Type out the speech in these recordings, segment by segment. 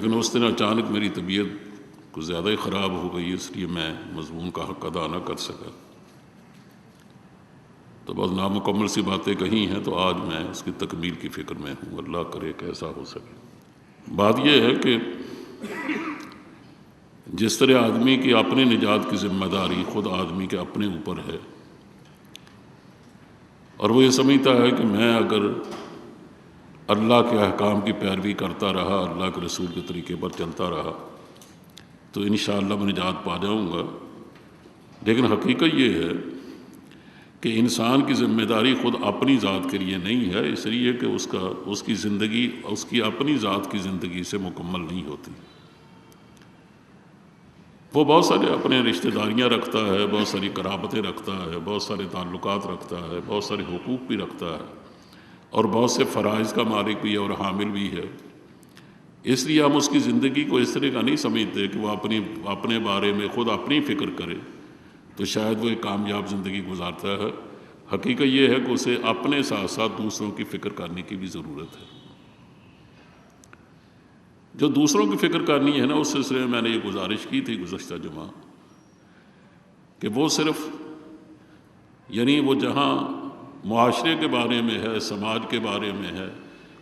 لیکن اس دن اچانک میری طبیعت کچھ زیادہ ہی خراب ہو گئی، اس لیے میں مضمون کا حق ادا نہ کر سکا۔ تو بس نامکمل سی باتیں کہی ہیں، تو آج میں اس کی تکمیل کی فکر میں ہوں، اللہ کرے کہ ایسا ہو سکے۔ بات یہ ہے کہ جس طرح آدمی کی اپنی نجات کی ذمہ داری خود آدمی کے اپنے اوپر ہے، اور وہ یہ سمجھتا ہے کہ میں اگر اللہ کے احکام کی پیروی کرتا رہا، اللہ کے رسول کے طریقے پر چلتا رہا، تو انشاءاللہ میں نجات پا جاؤں گا۔ لیکن حقیقت یہ ہے کہ انسان کی ذمہ داری خود اپنی ذات کے لیے نہیں ہے، اس لیے کہ اس کی زندگی اس کی اپنی ذات کی زندگی سے مکمل نہیں ہوتی۔ وہ بہت سارے اپنے رشتہ داریاں رکھتا ہے، بہت ساری قرابتیں رکھتا ہے، بہت سارے تعلقات رکھتا ہے، بہت سارے حقوق بھی رکھتا ہے، اور بہت سے فرائض کا مالک بھی ہے اور حامل بھی ہے۔ اس لیے ہم اس کی زندگی کو اس طرح کا نہیں سمجھتے کہ وہ اپنے بارے میں خود اپنی فکر کرے تو شاید وہ ایک کامیاب زندگی گزارتا ہے۔ حقیقت یہ ہے کہ اسے اپنے ساتھ ساتھ دوسروں کی فکر کرنے کی بھی ضرورت ہے۔ جو دوسروں کی فکر کرنی ہے نا، اس سلسلے میں میں نے یہ گزارش کی تھی گزشتہ جمعہ کہ وہ صرف یعنی وہ جہاں معاشرے کے بارے میں ہے، سماج کے بارے میں ہے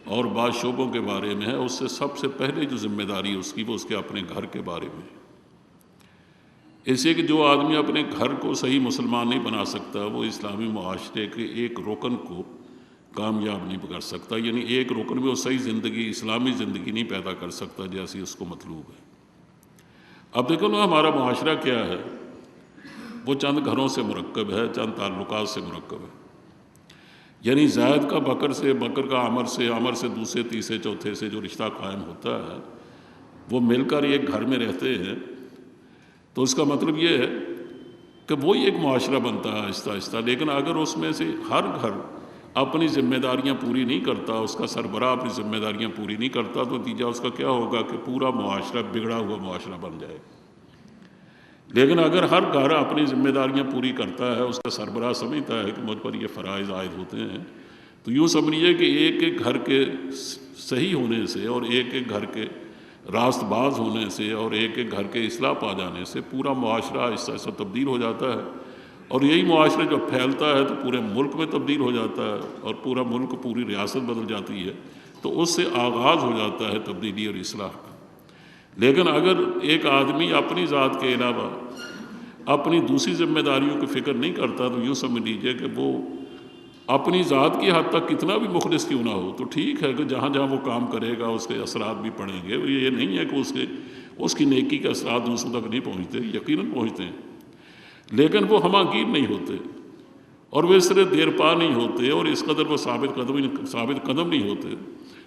اور بعض شعبوں کے بارے میں ہے، اس سے سب سے پہلے جو ذمہ داری اس کی وہ اس کے اپنے گھر کے بارے میں ہے۔ اس لیے کہ جو آدمی اپنے گھر کو صحیح مسلمان نہیں بنا سکتا، وہ اسلامی معاشرے کے ایک رکن کو کامیاب نہیں کر سکتا، یعنی ایک رکن میں وہ صحیح زندگی، اسلامی زندگی نہیں پیدا کر سکتا جیسی اس کو مطلوب ہے۔ اب دیکھو نا، ہمارا معاشرہ کیا ہے؟ وہ چند گھروں سے مرکب ہے، چند تعلقات سے مرکب ہے۔ یعنی زید کا بکر سے، بکر کا عمر سے، عمر سے دوسرے تیسرے چوتھے سے جو رشتہ قائم ہوتا ہے، وہ مل کر ایک گھر میں رہتے ہیں، تو اس کا مطلب یہ ہے کہ وہی ایک معاشرہ بنتا ہے آہستہ آہستہ۔ لیکن اگر اس میں سے ہر گھر اپنی ذمہ داریاں پوری نہیں کرتا، اس کا سربراہ اپنی ذمہ داریاں پوری نہیں کرتا، تو نتیجہ اس کا کیا ہوگا کہ پورا معاشرہ بگڑا ہوا معاشرہ بن جائے۔ لیکن اگر ہر گھر اپنی ذمہ داریاں پوری کرتا ہے، اس کا سربراہ سمجھتا ہے کہ مجھ پر یہ فرائض عائد ہوتے ہیں، تو یوں سمجھیے کہ ایک ایک گھر کے صحیح ہونے سے اور ایک ایک گھر کے راست باز ہونے سے اور ایک ایک گھر کے اصلاح پا جانے سے پورا معاشرہ آہستہ آہستہ تبدیل ہو جاتا ہے، اور یہی معاشرہ جب پھیلتا ہے تو پورے ملک میں تبدیل ہو جاتا ہے، اور پورا ملک، پوری ریاست بدل جاتی ہے، تو اس سے آغاز ہو جاتا ہے تبدیلی اور اصلاح کا۔ لیکن اگر ایک آدمی اپنی ذات کے علاوہ اپنی دوسری ذمہ داریوں کی فکر نہیں کرتا، تو یوں سمجھ لیجیے کہ وہ اپنی ذات کی حد تک کتنا بھی مخلص کیوں نہ ہو، تو ٹھیک ہے کہ جہاں جہاں وہ کام کرے گا اس کے اثرات بھی پڑیں گے۔ یہ نہیں ہے کہ اس کی نیکی کے اثرات دوسروں تک نہیں پہنچتے، یقیناً پہنچتے ہیں، لیکن وہ ہمہ گیر نہیں ہوتے، اور وہ اس طرح دیر پا نہیں ہوتے، اور اس قدر وہ ثابت قدم نہیں ہوتے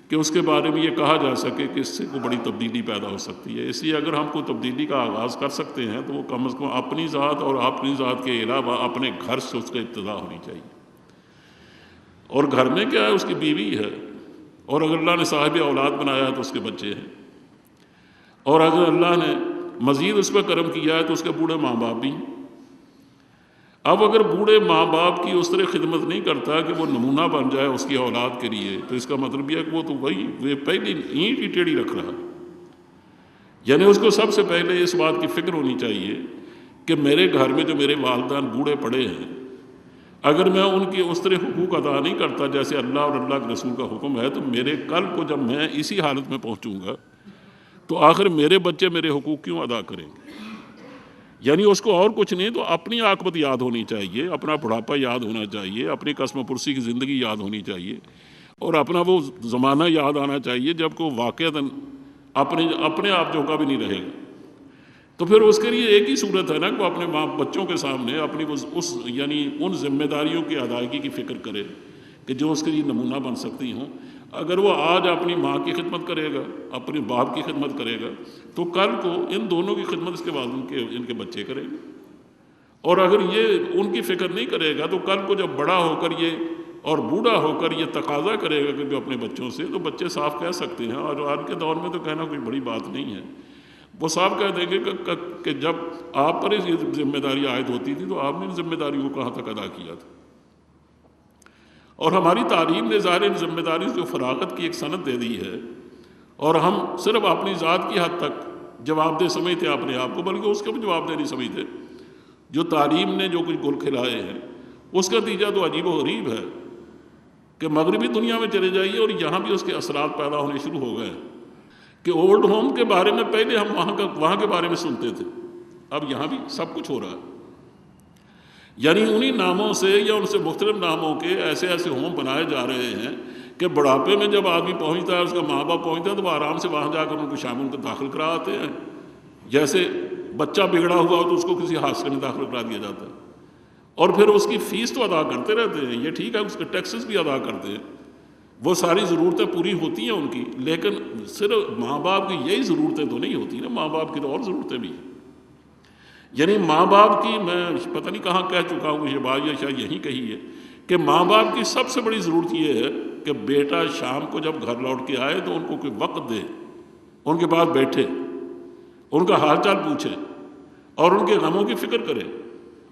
کہ اس کے بارے میں یہ کہا جا سکے کہ اس سے کوئی بڑی تبدیلی پیدا ہو سکتی ہے۔ اس لیے اگر ہم کوئی تبدیلی کا آغاز کر سکتے ہیں تو وہ کم از کم اپنی ذات اور اپنی ذات کے علاوہ اپنے گھر سے اس کا ابتدا ہونی چاہیے۔ اور گھر میں کیا ہے؟ اس کی بیوی ہے، اور اگر اللہ نے صاحب اولاد بنایا ہے تو اس کے بچے ہیں، اور اگر اللہ نے مزید اس پہ کرم کیا ہے تو اس کے بوڑھے ماں باپ بھی ہیں۔ اب اگر بوڑھے ماں باپ کی اس طرح خدمت نہیں کرتا کہ وہ نمونہ بن جائے اس کی اولاد کے لیے، تو اس کا مطلب یہ ہے کہ وہ تو وہ پہلی اینٹ ہی ٹیڑھی رکھ رہا ہے۔ یعنی اس کو سب سے پہلے اس بات کی فکر ہونی چاہیے کہ میرے گھر میں جو میرے والدین بوڑھے پڑے ہیں، اگر میں ان کی اس طرح حقوق ادا نہیں کرتا جیسے اللہ اور اللہ کے رسول کا حکم ہے، تو میرے کل کو جب میں اسی حالت میں پہنچوں گا تو آخر میرے بچے میرے حقوق کیوں ادا کریں گے؟ یعنی اس کو اور کچھ نہیں تو اپنی عاقبت یاد ہونی چاہیے، اپنا بڑھاپا یاد ہونا چاہیے، اپنی قسم پرسی کی زندگی یاد ہونی چاہیے، اور اپنا وہ زمانہ یاد آنا چاہیے جب کہ واقعتاً اپنے آپ جوگا بھی نہیں رہے گا۔ تو پھر اس کے لیے ایک ہی صورت ہے نا کہ وہ اپنے بچوں کے سامنے اپنی یعنی ان ذمہ داریوں کی ادائیگی کی فکر کرے کہ جو اس کے لیے نمونہ بن سکتی ہوں۔ اگر وہ آج اپنی ماں کی خدمت کرے گا، اپنے باپ کی خدمت کرے گا، تو کل کو ان دونوں کی خدمت اس کے بعد ان کے بچے کریں گے، اور اگر یہ ان کی فکر نہیں کرے گا تو کل کو جب بڑا ہو کر یہ اور بوڑھا ہو کر یہ تقاضا کرے گا کہ اپنے بچوں سے، تو بچے صاف کہہ سکتے ہیں، اور آج کے دور میں تو کہنا کوئی بڑی بات نہیں ہے، وہ صاحب کہہ دیں گے کہ جب آپ پر یہ ذمہ داری عائد ہوتی تھی تو آپ نے ذمہ داری کو کہاں تک ادا کیا تھا۔ اور ہماری تعلیم نے ظاہر ان ذمہ داری کو فراغت کی ایک سند دے دی ہے، اور ہم صرف اپنی ذات کی حد تک جواب دہ سمجھتے اپنے آپ کو، بلکہ اس کا بھی جواب دہ نہیں سمجھتے۔ جو تعلیم نے جو کچھ گل کھلائے ہیں اس کا نتیجہ تو عجیب و غریب ہے کہ مغربی دنیا میں چلے جائیے اور یہاں بھی اس کے اثرات پیدا ہونے شروع ہو گئے کہ اولڈ ہوم کے بارے میں پہلے ہم وہاں کے بارے میں سنتے تھے، اب یہاں بھی سب کچھ ہو رہا ہے۔ یعنی انہی ناموں سے یا ان سے مختلف ناموں کے ایسے ایسے ہوم بنائے جا رہے ہیں کہ بڑھاپے میں جب آدمی پہنچتا ہے، اس کا ماں باپ پہنچتا ہے، تو وہ آرام سے وہاں جا کر ان کو شامل کو داخل کرا آتے ہیں۔ جیسے بچہ بگڑا ہوا ہو تو اس کو کسی ہاسٹل میں داخل کرا دیا جاتا ہے، اور پھر اس کی فیس تو ادا کرتے رہتے ہیں، یہ ٹھیک ہے اس کے ٹیکسز بھی ادا کرتے ہیں، وہ ساری ضرورتیں پوری ہوتی ہیں ان کی، لیکن صرف ماں باپ کی یہی ضرورتیں تو نہیں ہوتی نا، ماں باپ کی تو اور ضرورتیں بھی ہیں۔ یعنی ماں باپ کی، میں پتہ نہیں کہاں کہہ چکا ہوں یہ بات، یا شاید یہیں کہی ہے کہ ماں باپ کی سب سے بڑی ضرورت یہ ہے کہ بیٹا شام کو جب گھر لوٹ کے آئے تو ان کو کوئی وقت دے، ان کے پاس بیٹھے، ان کا حال چال پوچھے اور ان کے غموں کی فکر کرے۔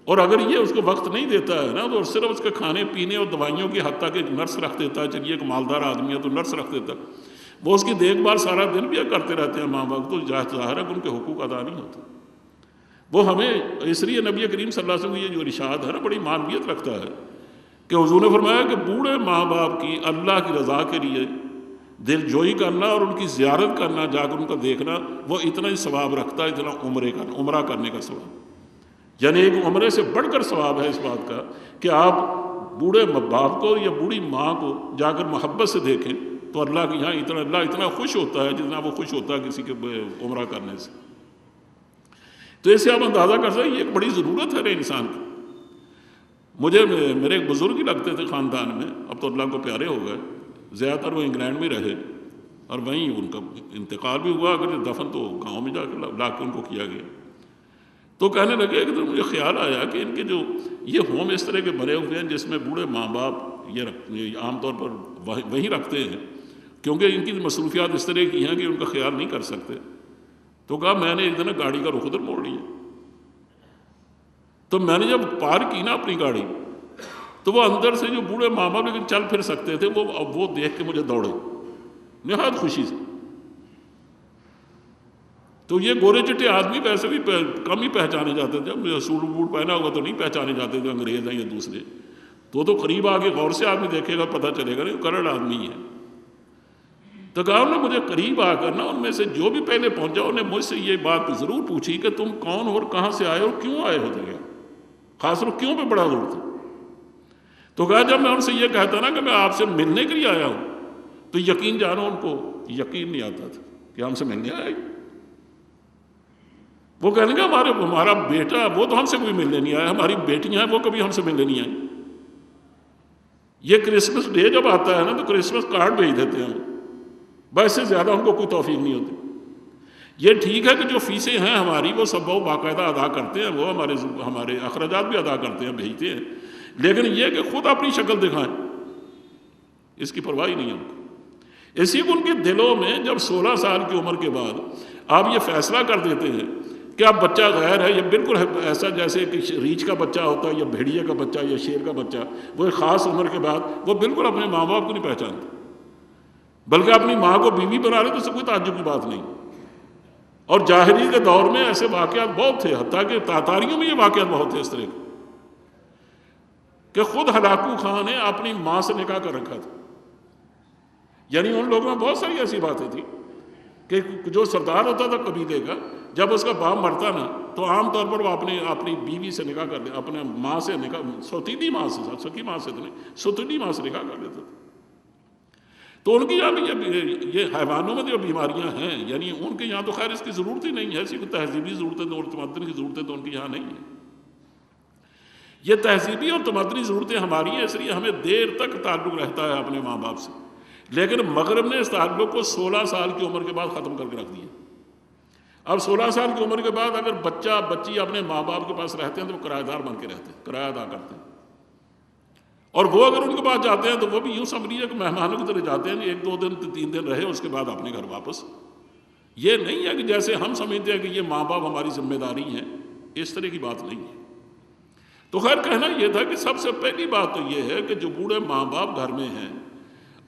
اور اگر یہ اس کو وقت نہیں دیتا ہے نا، تو صرف اس کے کھانے پینے اور دوائیوں کی حد تک ایک نرس رکھ دیتا ہے، چلیے ایک مالدار آدمی ہے تو نرس رکھ دیتا ہے، وہ اس کی دیکھ بھال سارا دن بھی کرتے رہتے ہیں ماں باپ، تو ظاہر ہے کہ ان کے حقوق ادا نہیں ہوتے۔ وہ ہمیں اس لیے نبی کریم صلی اللہ علیہ وسلم کی یہ جو ارشاد ہے نا بڑی معنویت رکھتا ہے کہ حضور نے فرمایا کہ بوڑھے ماں باپ کی اللہ کی رضا کے لیے دل جوئی کرنا اور ان کی زیارت کرنا، جا کر ان کا دیکھنا، وہ اتنا ہی ثواب رکھتا ہے اتنا عمرہ کرنے کا ثواب۔ یعنی ایک عمرے سے بڑھ کر ثواب ہے اس بات کا کہ آپ بوڑھے باپ کو یا بوڑھی ماں کو جا کر محبت سے دیکھیں تو اللہ کے یہاں اللہ اتنا خوش ہوتا ہے جتنا وہ خوش ہوتا ہے کسی کے عمرہ کرنے سے۔ تو اس سے آپ اندازہ کر سکتے ہیں یہ ایک بڑی ضرورت ہے انسان کی۔ مجھے میرے ایک بزرگ ہی لگتے تھے خاندان میں، اب تو اللہ کو پیارے ہو گئے، زیادہ تر وہ انگلینڈ میں رہے اور وہیں ان کا انتقال بھی ہوا، اگر دفن تو گاؤں میں جا کے لا کے ان کو کیا گیا۔ تو کہنے لگے کہ تو مجھے خیال آیا کہ ان کے جو یہ ہوم اس طرح کے بنے ہوئے ہیں جس میں بوڑھے ماں باپ یہ عام طور پر وہیں رکھتے ہیں، کیونکہ ان کی مصروفیات اس طرح کی ہیں کہ ان کا خیال نہیں کر سکتے۔ تو کہا میں نے ایک دن گاڑی کا رخ ادھر موڑ لیا، تو میں نے جب پارک کی نا اپنی گاڑی، تو وہ اندر سے جو بوڑھے ماں باپ لیکن چل پھر سکتے تھے وہ دیکھ کے مجھے دوڑے نہایت خوشی سے۔ تو یہ گورے چٹے آدمی ویسے بھی کم ہی پہچانے جاتے تھے، جب سوٹ بوٹ پہنا ہوگا تو نہیں پہچانے جاتے تھے انگریز ہیں یا دوسرے، تو قریب آ کے غور سے آدمی دیکھے گا پتہ چلے گا نہیں کرڑ آدمی ہے۔ تو کہا انہوں نے مجھے قریب آ کر نا ان میں سے جو بھی پہلے پہنچا انہوں نے مجھ سے یہ بات ضرور پوچھی کہ تم کون ہو اور کہاں سے آئے اور کیوں آئے ہوتے گئے، خاص طور کیوں پہ بڑا زور تھا۔ تو کہا جب میں ان سے یہ کہتا نا کہ میں آپ سے ملنے کے لیے آیا ہوں تو یقین جانو ان کو یقین نہیں آتا تھا کہ ہم سے ملنے آئے۔ وہ کہنے گا ہمارا بیٹا وہ تو ہم سے کوئی ملنے نہیں آیا، ہماری بیٹیاں ہیں وہ کبھی ہم سے ملنے نہیں آئی۔ یہ کرسمس ڈے جب آتا ہے نا تو کرسمس کارڈ بھیج دیتے ہیں، بس سے زیادہ ان کو کوئی توفیق نہیں ہوتی۔ یہ ٹھیک ہے کہ جو فیسیں ہیں ہماری وہ سب وہ باقاعدہ ادا کرتے ہیں، وہ ہمارے اخراجات بھی ادا کرتے ہیں، بھیجتے ہیں، لیکن یہ کہ خود اپنی شکل دکھائیں اس کی پرواہ نہیں ہے ان کو۔ اسی کو ان کے دلوں میں جب 16 سال کی عمر کے بعد آپ یہ فیصلہ کر دیتے ہیں کہ اب بچہ غیر ہے، یہ بالکل ایسا جیسے کہ ریچھ کا بچہ ہوتا ہے یا بھیڑیے کا بچہ یا شیر کا بچہ، وہ ایک خاص عمر کے بعد وہ بالکل اپنے ماں باپ کو نہیں پہچانتا، بلکہ اپنی ماں کو بیوی بنا لے تو اس سے کوئی تعجب کی بات نہیں۔ اور جاہلی کے دور میں ایسے واقعات بہت تھے، حتیٰ کہ تاتاریوں میں یہ واقعات بہت تھے اس طرح کے کہ خود ہلاکو خان نے اپنی ماں سے نکاح کر رکھا تھا۔ یعنی ان لوگوں میں بہت ساری ایسی باتیں تھیں کہ جو سردار ہوتا تھا قبیلے کا، جب اس کا باپ مرتا نا تو عام طور پر وہ اپنی بیوی سے نکاح کر دے، اپنے ماں سے نکاح، سوتیلی ماں سے، سکی ماں سے تو نہیں، ستیلی ماں سے نکاح کر دیتا تھا۔ تو ان کی یہاں بھی یہ حیوانوں میں جو بیماریاں ہیں، یعنی ان کے یہاں تو خیر اس کی ضرورت ہی نہیں ہے، ایسی کوئی تہذیبی ضرورتیں اور تمدنی کی ضرورتیں تو ان کے یہاں نہیں ہیں۔ یہ تہذیبی اور تمدنی ضرورتیں ہماری ہیں، اس لیے ہمیں دیر تک تعلق رہتا ہے اپنے ماں باپ سے، لیکن مغرب نے اس تعلق کو 16 سال کی عمر کے بعد ختم کر کے رکھ دیا۔ اب 16 سال کی عمر کے بعد اگر بچہ بچی اپنے ماں باپ کے پاس رہتے ہیں تو وہ کرایہ دار بن کے رہتے ہیں، کرایہ ادا کرتے ہیں، اور وہ اگر ان کے پاس جاتے ہیں تو وہ بھی یوں سمجھیے کہ مہمانوں کی طرح جاتے ہیں، 1 2 دن 3 دن رہے اس کے بعد اپنے گھر واپس۔ یہ نہیں ہے کہ جیسے ہم سمجھتے ہیں کہ یہ ماں باپ ہماری ذمہ داری ہیں، اس طرح کی بات نہیں ہے۔ تو خیر کہنا یہ تھا کہ سب سے پہلی بات تو یہ ہے کہ جو بوڑھے ماں باپ گھر میں ہیں،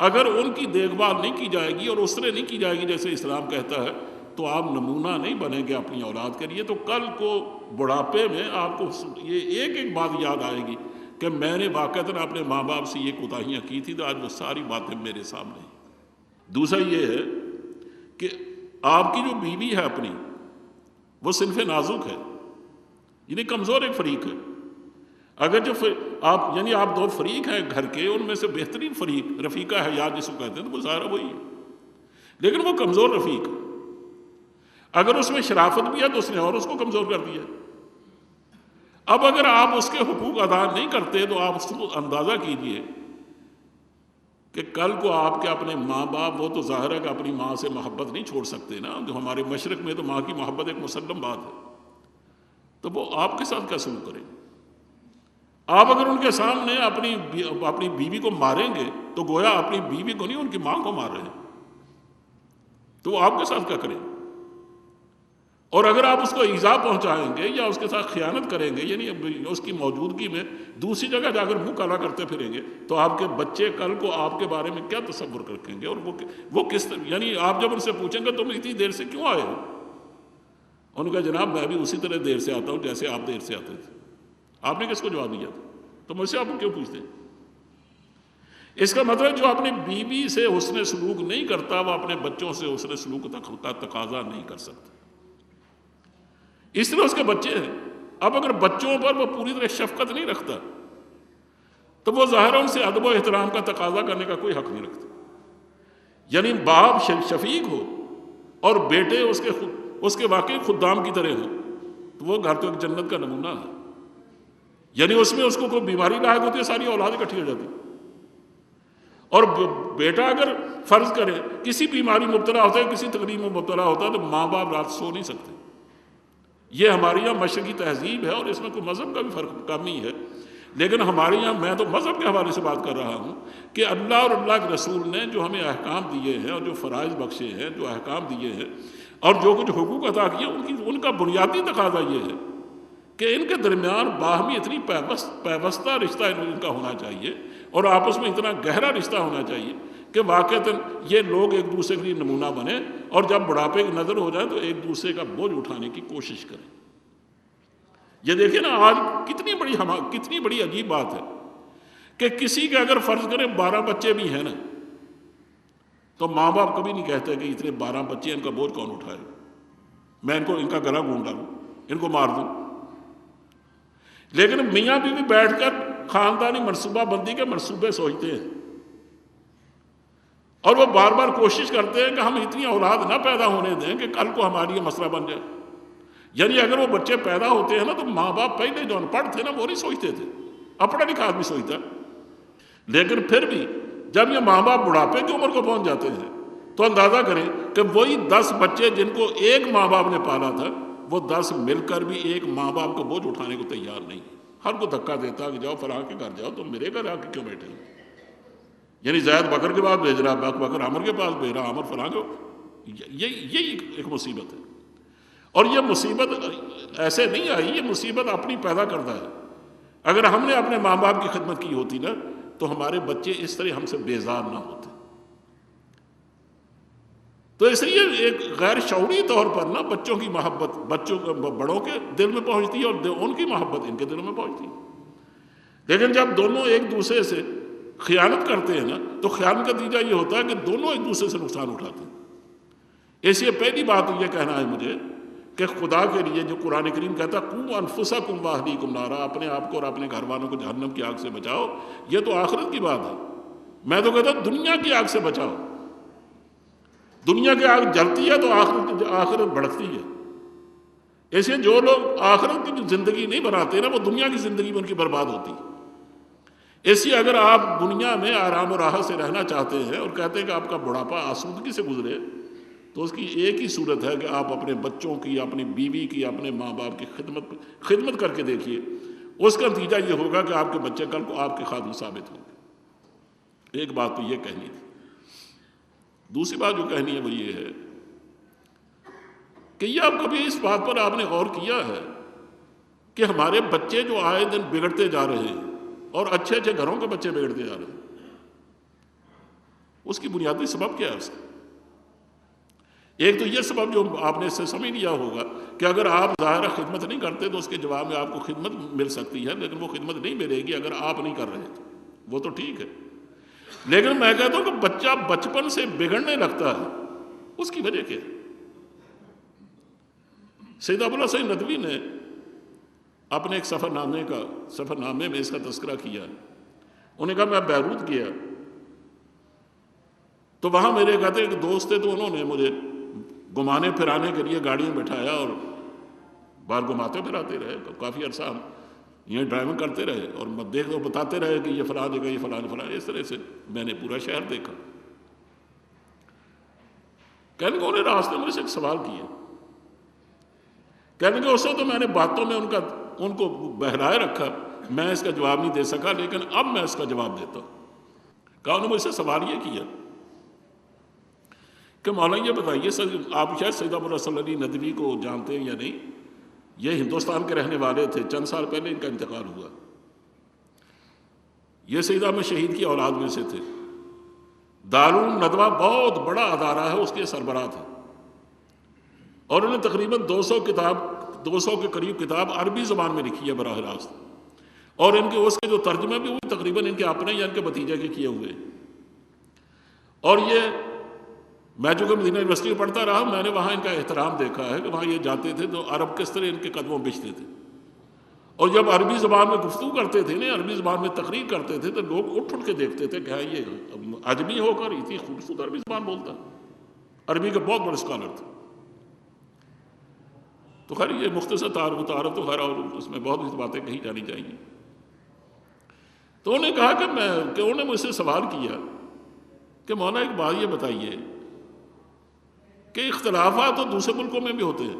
اگر ان کی دیکھ بھال نہیں کی جائے گی اور اس طرح نہیں کی جائے گی جیسے اسلام کہتا ہے تو آپ نمونہ نہیں بنیں گے اپنی اولاد کے لیے. تو کل کو بڑھاپے میں آپ کو یہ ایک ایک بات یاد آئے گی کہ میں نے واقعتاً اپنے ماں باپ سے یہ کوتاہیاں کی تھی تو آج وہ ساری باتیں میرے سامنے ہیں. دوسرا یہ ہے کہ آپ کی جو بیوی ہے اپنی وہ صنف نازک ہے، یعنی کمزور ایک فریق ہے. اگر جو آپ یعنی آپ دو فریق ہیں گھر کے، ان میں سے بہترین فریق رفیقہ حیات جس کو کہتے ہیں تو وہ ظاہر وہی ہے، لیکن وہ کمزور رفیق ہے. اگر اس میں شرافت بھی ہے تو اس نے اور اس کو کمزور کر دیا. اب اگر آپ اس کے حقوق ادا نہیں کرتے تو آپ اس کو اندازہ کیجئے کہ کل کو آپ کے اپنے ماں باپ، وہ تو ظاہر ہے کہ اپنی ماں سے محبت نہیں چھوڑ سکتے نا، جو ہمارے مشرق میں تو ماں کی محبت ایک مسلم بات ہے، تو وہ آپ کے ساتھ کیا سلوک کریں؟ آپ اگر ان کے سامنے اپنی بیوی کو ماریں گے تو گویا اپنی بیوی کو نہیں ان کی ماں کو مار رہے ہیں، تو وہ آپ کے ساتھ کیا کریں؟ اور اگر آپ اس کو ایذا پہنچائیں گے یا اس کے ساتھ خیانت کریں گے، یعنی اس کی موجودگی میں دوسری جگہ جا کر منہ کالا کرتے پھریں گے، تو آپ کے بچے کل کو آپ کے بارے میں کیا تصور رکھیں گے؟ اور وہ کس یعنی آپ جب ان سے پوچھیں گے تم اتنی دیر سے کیوں آئے ہو؟ ان کا جناب میں بھی اسی طرح دیر سے آتا ہوں جیسے آپ دیر سے آتے تھے. آپ نے کس کو جواب دیا تھا؟ تو مجھ سے آپ کو کیوں پوچھتے ہیں؟ اس کا مطلب جو اپنی بیوی سے حسن سلوک نہیں کرتا وہ اپنے بچوں سے حسن سلوک کا تقاضا نہیں کر سکتا. اس طرح اس کے بچے ہیں. اب اگر بچوں پر وہ پوری طرح شفقت نہیں رکھتا تو وہ ظاہر ان سے ادب و احترام کا تقاضا کرنے کا کوئی حق نہیں رکھتا. یعنی باپ شفیق ہو اور بیٹے اس کے واقعی خدام کی طرح ہوں تو وہ گھر تو ایک جنت کا نمونہ ہے. یعنی اس میں اس کو کوئی بیماری لاحق ہوتی ہے، ساری اولاد اکٹھی ہو جاتی. اور بیٹا اگر فرض کرے کسی بیماری مبتلا ہوتا ہے، کسی تکلیف میں مبتلا ہوتا ہے تو ماں باپ رات سو نہیں سکتے. یہ ہمارے یہاں مشرقی تہذیب ہے اور اس میں کوئی مذہب کا بھی فرق کمی ہے. لیکن ہمارے یہاں میں تو مذہب کے حوالے سے بات کر رہا ہوں کہ اللہ اور اللہ کے رسول نے جو ہمیں احکام دیے ہیں اور جو فرائض بخشے ہیں، جو احکام دیے ہیں اور جو کچھ حقوق عطا کیے، ان کا بنیادی تقاضا یہ ہے کہ ان کے درمیان باہمی اتنی پیوستہ رشتہ ان کا ہونا چاہیے اور آپس میں اتنا گہرا رشتہ ہونا چاہیے کہ واقعتاً یہ لوگ ایک دوسرے کے لیے نمونہ بنے اور جب بڑھاپے کی نظر ہو جائے تو ایک دوسرے کا بوجھ اٹھانے کی کوشش کریں. یہ دیکھیں نا آج کتنی بڑی عجیب بات ہے کہ کسی کے اگر فرض کریں 12 بچے بھی ہیں نا تو ماں باپ کبھی نہیں کہتے کہ اتنے 12 بچے ان کا بوجھ کون اٹھائے، میں ان کا گلا گھونٹ ڈالوں، ان کو مار دوں. لیکن میاں بیوی بیٹھ کر خاندانی منصوبہ بندی کے منصوبے سوچتے ہیں اور وہ بار بار کوشش کرتے ہیں کہ ہم اتنی اولاد نہ پیدا ہونے دیں کہ کل کو ہماری یہ مسئلہ بن جائے. یعنی اگر وہ بچے پیدا ہوتے ہیں نا تو ماں باپ پہلے جو ان پڑھ تھے نا وہ نہیں سوچتے تھے، پڑھا لکھا آدمی سوچتا. لیکن پھر بھی جب یہ ماں باپ بڑھاپے کی عمر کو پہنچ جاتے ہیں تو اندازہ کریں کہ وہی 10 بچے جن کو ایک ماں باپ نے پالا تھا وہ 10 مل کر بھی ایک ماں باپ کو بوجھ اٹھانے کو تیار نہیں. ہر کو دھکا دیتا کہ جاؤ فلاں کے گھر جاؤ، تم میرے گھر آ کے کیوں بیٹھے ہو؟ یعنی زید بکر کے پاس بھیج رہا، بکر عمر کے پاس بھیج رہا، عمر فلاں کو. یہی ایک مصیبت ہے. اور یہ مصیبت ایسے نہیں آئی، یہ مصیبت اپنی پیدا کرتا ہے. اگر ہم نے اپنے ماں باپ کی خدمت کی ہوتی نا تو ہمارے بچے اس طرح ہم سے بیزار نہ ہوتے. تو اس لیے ایک غیر شعوری طور پر نا بچوں کی محبت بڑوں کے دل میں پہنچتی ہے اور ان کی محبت ان کے دلوں میں پہنچتی ہے. لیکن جب دونوں ایک دوسرے سے خیانت کرتے ہیں نا تو خیانت کا نتیجہ یہ ہوتا ہے کہ دونوں ایک دوسرے سے نقصان اٹھاتے ہیں. اس لیے پہلی بات یہ کہنا ہے مجھے کہ خدا کے لیے جو قرآن کریم کہتا ہے قوا انفسکم واہلیکم نارا، اپنے آپ کو اور اپنے گھر والوں کو جہنم کی آگ سے بچاؤ. یہ تو آخرت کی بات ہے. میں تو کہتا ہوں دنیا کی آگ سے بچاؤ. دنیا کی آگ جلتی ہے تو آخرت بڑھتی ہے. ایسے جو لوگ آخرت کی جو زندگی نہیں بناتے نا وہ دنیا کی زندگی میں ان کی برباد ہوتی ہے. ایسی اگر آپ دنیا میں آرام و راحت سے رہنا چاہتے ہیں اور کہتے ہیں کہ آپ کا بڑھاپا آسودگی سے گزرے تو اس کی ایک ہی صورت ہے کہ آپ اپنے بچوں کی، اپنی بیوی کی، اپنے ماں باپ کی خدمت کر کے دیکھیے. اس کا نتیجہ یہ ہوگا کہ آپ کے بچے کل کو آپ کے خادم ثابت ہوں گے. ایک بات تو یہ کہنی تھی. دوسری بات جو کہنی ہے وہ یہ ہے کہ یہ آپ کبھی اس بات پر آپ نے غور کیا ہے کہ ہمارے بچے جو آئے دن بگڑتے جا رہے ہیں اور اچھے اچھے گھروں کے بچے بگڑتے جا رہے ہیں. اس کی بنیادی سبب کیا ہے اس کا؟ ایک تو یہ سبب جو آپ نے اس سے سمجھ لیا ہوگا کہ اگر آپ ظاہرہ خدمت نہیں کرتے تو اس کے جواب میں آپ کو خدمت مل سکتی ہے، لیکن وہ خدمت نہیں ملے گی اگر آپ نہیں کر رہے تو وہ تو ٹھیک ہے۔ لیکن میں کہتا ہوں کہ بچہ بچپن سے بگڑنے لگتا ہے، اس کی وجہ کیا ہے؟ سید ابوالحسن سعید ندوی نے اپنے ایک سفر نامے میں اس کا تذکرہ کیا۔ انہوں نے کہا میں بیروت گیا تو وہاں میرے کہتے ہیں کہ دوست تھے، تو انہوں نے مجھے گھمانے پھرانے کے لیے گاڑی میں بٹھایا اور باہر گھماتے پھراتے رہے، کافی عرصہ ہم یہ ڈرائیونگ کرتے رہے اور بتاتے رہے کہ یہ فلاں جگہ، یہ فلاں فلاں، اس طرح سے میں نے پورا شہر دیکھا۔ کہنے کہ انہیں راستے میں سے ایک سوال کیا، کہنے کہ اس سے تو میں نے باتوں میں ان کو بہلائے رکھا، میں اس کا جواب نہیں دے سکا، لیکن اب میں اس کا جواب دیتا ہوں۔ کہا انہوں نے مجھ سے سوال یہ کیا کہ مولانا یہ بتائیے آپ شاید سید ابوالحسن علی ندوی کو جانتے ہیں یا نہیں؟ یہ ہندوستان کے رہنے والے تھے، چند سال پہلے ان کا انتقال ہوا۔ یہ سید احمد شہید کی اولاد میں سے تھے۔ دارالندوہ بہت بڑا ادارہ ہے، اس کے سربراہ تھے، اور انہوں نے تقریباً 200 کے قریب کتاب عربی زبان میں لکھی ہے براہ راست، اور ان کے اس کے جو ترجمے بھی ہوئے تقریباً ان کے اپنے یا ان کے بھتیجے کے کیے ہوئے۔ اور یہ میں چونکہ مدینہ یونیورسٹی میں پڑھتا رہا، میں نے وہاں ان کا احترام دیکھا ہے کہ وہاں یہ جاتے تھے تو عرب کس طرح ان کے قدموں میں بچتے تھے، اور جب عربی زبان میں گفتگو کرتے تھے نا، عربی زبان میں تقریر کرتے تھے تو لوگ اٹھ کے دیکھتے تھے کہ یہ عجمی ہو کر اتنی خوبصورت عربی زبان بولتا ہے۔ عربی کے بہت بڑے اسکالر تھے۔ تو خیر یہ مختصر تعارف تو خیر، اور اس میں بہت سی باتیں کہی جانی چاہیے۔ تو انہوں نے کہا کہ انہوں نے مجھ سے سوال کیا کہ مولانا ایک بات یہ بتائیے کہ اختلافات تو دوسرے ملکوں میں بھی ہوتے ہیں،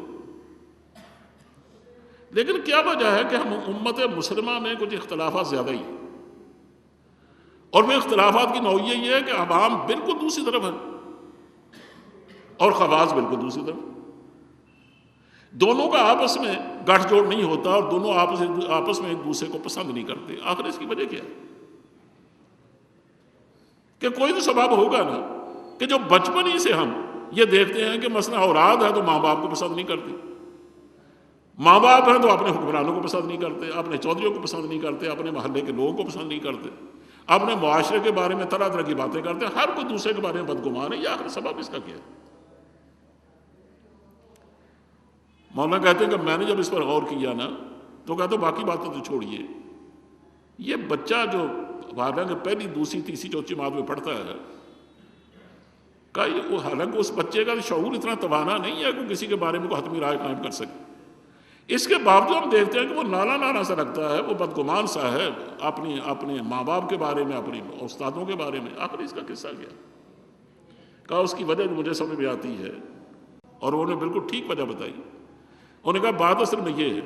لیکن کیا وجہ ہے کہ ہم امت مسلمہ میں کچھ اختلافات زیادہ ہی، اور وہ اختلافات کی نوعیت یہ ہے کہ عوام بالکل دوسری طرف ہے اور خواص بالکل دوسری طرف، دونوں کا آپس میں گٹھ جوڑ نہیں ہوتا اور دونوں آپس میں ایک دوسرے کو پسند نہیں کرتے۔ آخر اس کی وجہ کیا ہے؟ کہ کوئی تو سبب ہوگا نا کہ جو بچپن ہی سے ہم یہ دیکھتے ہیں کہ مثلا اولاد ہے تو ماں باپ کو پسند نہیں کرتی، ماں باپ ہیں تو اپنے حکمرانوں کو پسند نہیں کرتے، اپنے چودھریوں کو پسند نہیں کرتے، اپنے محلے کے لوگوں کو پسند نہیں کرتے، اپنے معاشرے کے بارے میں طرح طرح کی باتیں کرتے ہیں، ہر کوئی دوسرے کے بارے میں بدگمان ہے۔ یہ آخر سبب اس کا کیا ہے؟ مولانا کہتے ہیں کہ میں نے جب اس پر غور کیا نا تو کہتا باقی باتیں تو چھوڑیے، یہ بچہ جو حالانکہ پہلی دوسری تیسری چوتھی جماعت میں پڑھتا ہے، حالانکہ اس بچے کا شعور اتنا توانا نہیں ہے کہ کسی کے بارے میں کوئی حتمی رائے قائم کر سکے، اس کے باوجود ہم دیکھتے ہیں کہ وہ نالا سا لگتا ہے، وہ بدگمان سا ہے اپنے ماں باپ کے بارے میں، اپنے استادوں کے بارے میں۔ آخر اس کا قصہ کیا؟ کہا اس کی وجہ مجھے سمجھ میں آتی ہے، اور انہوں نے بالکل ٹھیک وجہ بتائی۔ انہوں نے کہا بات اصل میں یہ ہے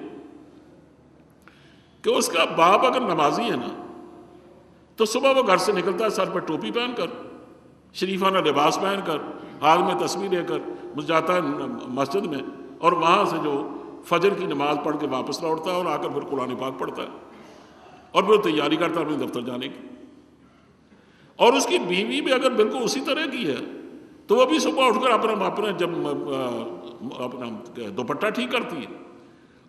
کہ اس کا باپ اگر نمازی ہے نا تو صبح وہ گھر سے نکلتا ہے سر پہ ٹوپی پہن کر، شریفانہ لباس پہن کر، ہاتھ میں تسبیح لے کر جاتا ہے مسجد میں، اور وہاں سے جو فجر کی نماز پڑھ کے واپس لوٹتا ہے اور آ کر پھر قرآن پاک پڑھتا ہے اور پھر تیاری کرتا ہے اپنے دفتر جانے کی۔ اور اس کی بیوی بھی اگر بالکل اسی طرح کی ہے تو وہ بھی صبح اٹھ کر اپنا دوپٹہ ٹھیک کرتی ہے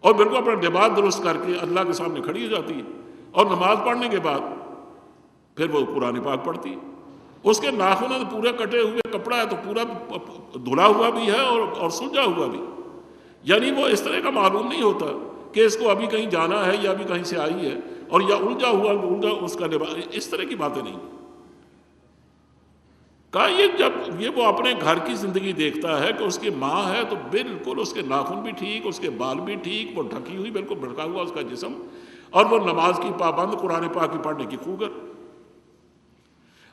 اور بالکل اپنا لباس درست کر کے اللہ کے سامنے کھڑی ہو جاتی ہے، اور نماز پڑھنے کے بعد پھر وہ قرآن پاک پڑھتی ہے۔ اس کے ناخن پورے کٹے ہوئے، کپڑا ہے تو پورا دھلا ہوا بھی ہے اور سلجھا ہوا بھی، یعنی وہ اس طرح کا معلوم نہیں ہوتا کہ اس کو ابھی کہیں جانا ہے یا ابھی کہیں سے آئی ہے، اور یا الجھا اس کا لباس، اس طرح کی باتیں نہیں۔ کہا جب وہ اپنے گھر کی زندگی دیکھتا ہے کہ اس کی ماں ہے تو بالکل اس کے ناخن بھی ٹھیک، اس کے بال بھی ٹھیک، وہ ڈھکی ہوئی، بالکل بھڑکا ہوا اس کا جسم، اور وہ نماز کی پابند، قرآن پاک کی پڑھنے کی خوگر،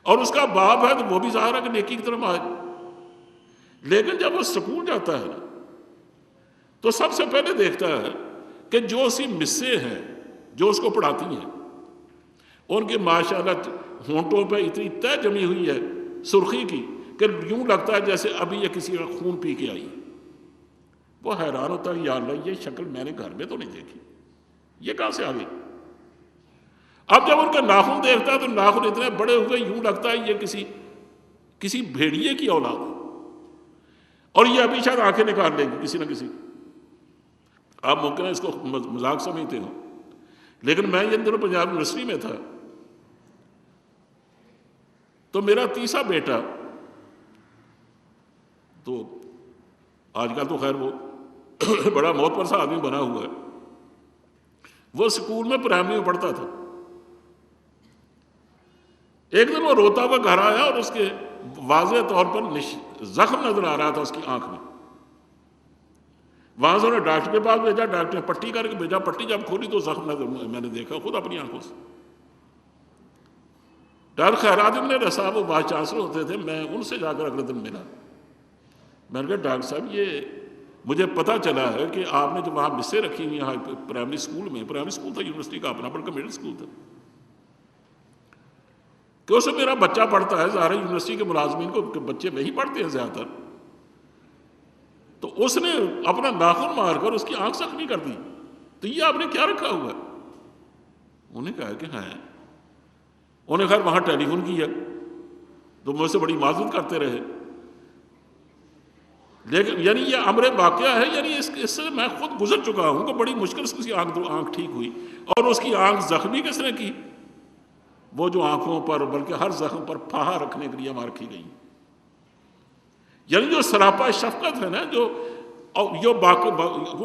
اور اس کا باپ ہے تو وہ بھی ظاہر ہے کہ نیکی کی طرف آئے۔ لیکن جب وہ سکول جاتا ہے تو سب سے پہلے دیکھتا ہے کہ جو اسی مسیں ہیں جو اس کو پڑھاتی ہیں، ان کے ماشاءاللہ ہونٹوں پہ اتنی تہ جمی ہوئی ہے سرخی کی کہ یوں لگتا ہے جیسے ابھی یہ کسی کا خون پی کے آئی۔ وہ حیران ہوتا ہے، یا اللہ یہ شکل میں نے گھر میں تو نہیں دیکھی، یہ کہاں سے آ گئی؟ اب جب ان کا ناخن دیکھتا ہے تو ناخن اتنے بڑے ہوئے یوں لگتا ہے یہ کسی کسی بھیڑیے کی اولاد ہے، اور یہ ابھی شاید آنکھیں نکال لے گی کسی نہ کسی. آپ ممکن ہے اس کو مذاق سمجھتے ہو، لیکن میں یہ دنوں پنجاب یونیورسٹی میں تھا تو میرا تیسرا بیٹا، تو آج کل تو خیر وہ بڑا موت پر سا آدمی بنا ہوا ہے، وہ سکول میں پرائمری میں پڑھتا تھا. ایک دن وہ روتا ہوا گھر آیا اور اس کے واضح طور پر زخم نظر آ رہا تھا اس کی آنکھ میں. وہاں سے انہیں ڈاکٹر کے پاس بھیجا، ڈاکٹر نے پٹی کر کے بھیجا، پٹی جب کھولی تو زخم نظر میں نے دیکھا خود اپنی آنکھوں سے. ڈاکٹر خیرات ابن رسا وہ وائس چانسلر ہوتے تھے، میں ان سے جا کر اگلے دن ملا. میں نے کہا ڈاکٹر صاحب یہ مجھے پتہ چلا ہے کہ آپ نے جو وہاں بسیں رکھی ہوئی ہیں پرائمری اسکول میں، پرائمری اسکول تھا یونیورسٹی کا اپنا، بلکہ مڈل اسکول تھا، کہ اس میں میرا بچہ پڑھتا ہے. ظاہر یونیورسٹی کے ملازمین کو بچے وہی پڑھتے ہیں زیادہ تر، تو اس نے اپنا ناخن مار کر اس کی آنکھ زخمی کر دی. تو یہ آپ نے کیا رکھا ہوا ہے؟ انہوں نے کہا کہ ہاں. انہوں نے خیر وہاں ٹیلی فون کیا تو مجھ سے بڑی معذرت کرتے رہے، لیکن یعنی یہ امر واقعہ ہے، یعنی اس سے میں خود گزر چکا ہوں کہ بڑی مشکل سے اس کی آنکھ ٹھیک ہوئی. اور اس کی آنکھ زخمی کس نے کی؟ وہ جو آنکھوں پر بلکہ ہر زخم پر پھاہا رکھنے کے لیے وہاں رکھی گئی. یعنی جو سراپا شفقت ہے نا، جو